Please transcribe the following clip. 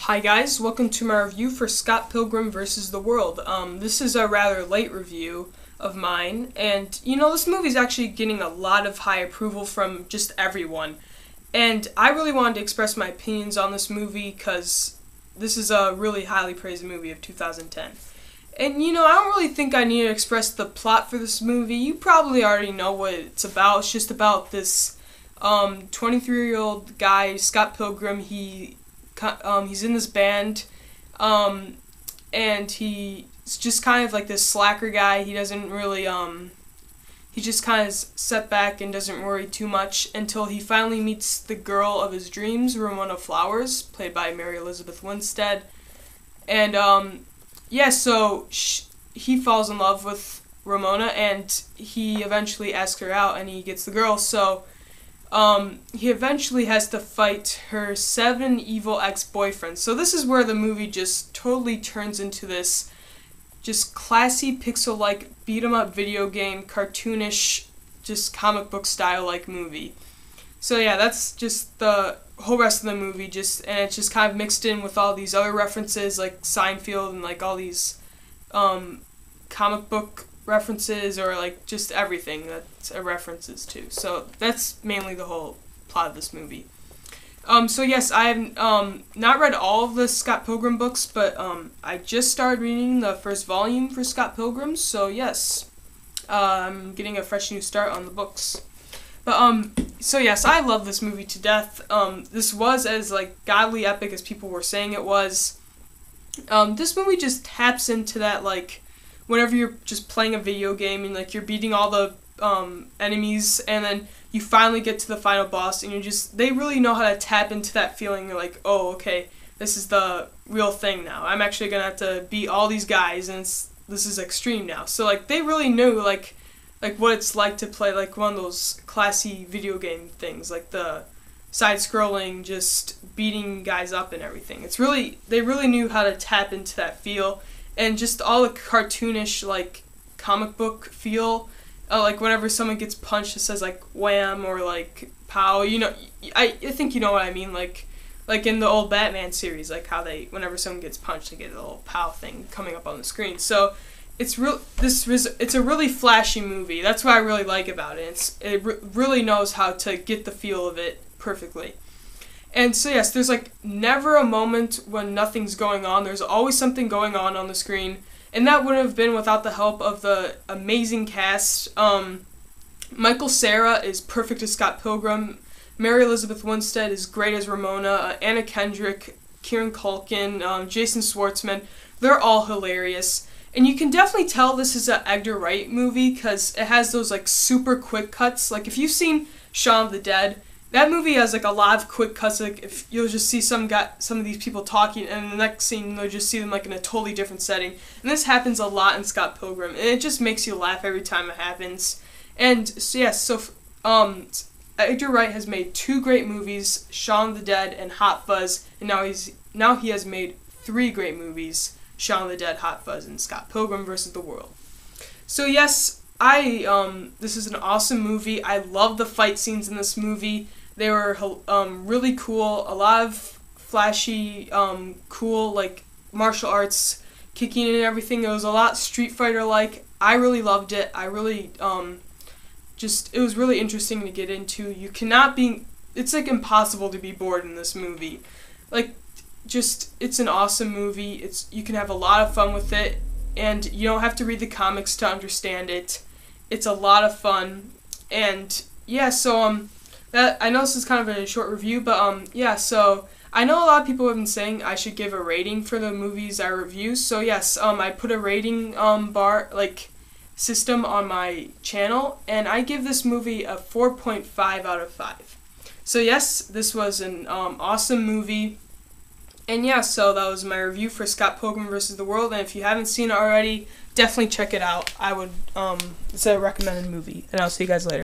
Hi guys, welcome to my review for Scott Pilgrim vs. the World. This is a rather late review of mine, and this movie's actually getting a lot of high approval from just everyone. And I really wanted to express my opinions on this movie because this is a really highly praised movie of 2010. And I don't really think I need to express the plot for this movie. You probably already know what it's about. It's just about this 23-year-old guy, Scott Pilgrim. He's in this band, and he's just kind of like this slacker guy. He doesn't really, he just kind of set back and doesn't worry too much until he finally meets the girl of his dreams, Ramona Flowers, played by Mary Elizabeth Winstead. And, so he falls in love with Ramona, and he eventually asks her out, and he gets the girl, so he eventually has to fight her 7 evil ex-boyfriends. So this is where the movie just totally turns into this just classy pixel-like beat-em-up video game, cartoonish, just comic book style-like movie. So yeah, that's just the whole rest of the movie, and it's just kind of mixed in with all these other references like Seinfeld and like all these comic book references, or like just everything that references to. So that's mainly the whole plot of this movie. So yes, I have not read all of the Scott Pilgrim books, but I just started reading the first volume for Scott Pilgrim, so yes, I'm getting a fresh new start on the books. But so yes, I love this movie to death. This was as like godly epic as people were saying it was. This movie just taps into that, like, whenever you're just playing a video game and like you're beating all the enemies, and then you finally get to the final boss, and they really know how to tap into that feeling. You're like, oh, okay, this is the real thing now. I'm actually gonna have to beat all these guys, and this is extreme now. So like they really knew like what it's like to play like one of those classy video game things, like the side-scrolling, just beating guys up and everything. They really knew how to tap into that feel. And just all the cartoonish, like, comic book feel, like whenever someone gets punched, it says like wham or like pow. I think you know what I mean. Like in the old Batman series, like how whenever someone gets punched, they get a little pow thing coming up on the screen. So it's a really flashy movie. That's what I really like about it. It really knows how to get the feel of it perfectly. And so yes, there's like never a moment when nothing's going on. There's always something going on the screen. And that wouldn't have been without the help of the amazing cast. Cera is perfect as Scott Pilgrim. Mary Elizabeth Winstead is great as Ramona. Anna Kendrick, Kieran Culkin, Jason Schwartzman. They're all hilarious. And you can definitely tell this is an Edgar Wright movie because it has those like super quick cuts. Like if you've seen Shaun of the Dead, that movie has like a lot of quick cuts. Like if you'll just see some of these people talking, and the next scene you'll just see them like in a totally different setting. And this happens a lot in Scott Pilgrim, and it just makes you laugh every time it happens. And so yes, Edgar Wright has made 2 great movies, Shaun of the Dead and Hot Fuzz, and now he has made 3 great movies, Shaun of the Dead, Hot Fuzz, and Scott Pilgrim vs. the World. So yes, this is an awesome movie. I love the fight scenes in this movie. They were really cool. A lot of flashy, cool, like, martial arts kicking and everything. It was a lot Street Fighter-like. I really loved it. I really, it was really interesting to get into. It's, like, impossible to be bored in this movie. Like, it's an awesome movie. You can have a lot of fun with it, and you don't have to read the comics to understand it. It's a lot of fun. And, yeah, so, I know this is kind of a short review, but yeah, so I know a lot of people have been saying I should give a rating for the movies I review. So yes, I put a rating system on my channel, and I give this movie a 4.5 out of 5. So yes, this was an awesome movie. And yeah, so that was my review for Scott Pilgrim vs. the World, and if you haven't seen it already, definitely check it out. It's a recommended movie, and I'll see you guys later.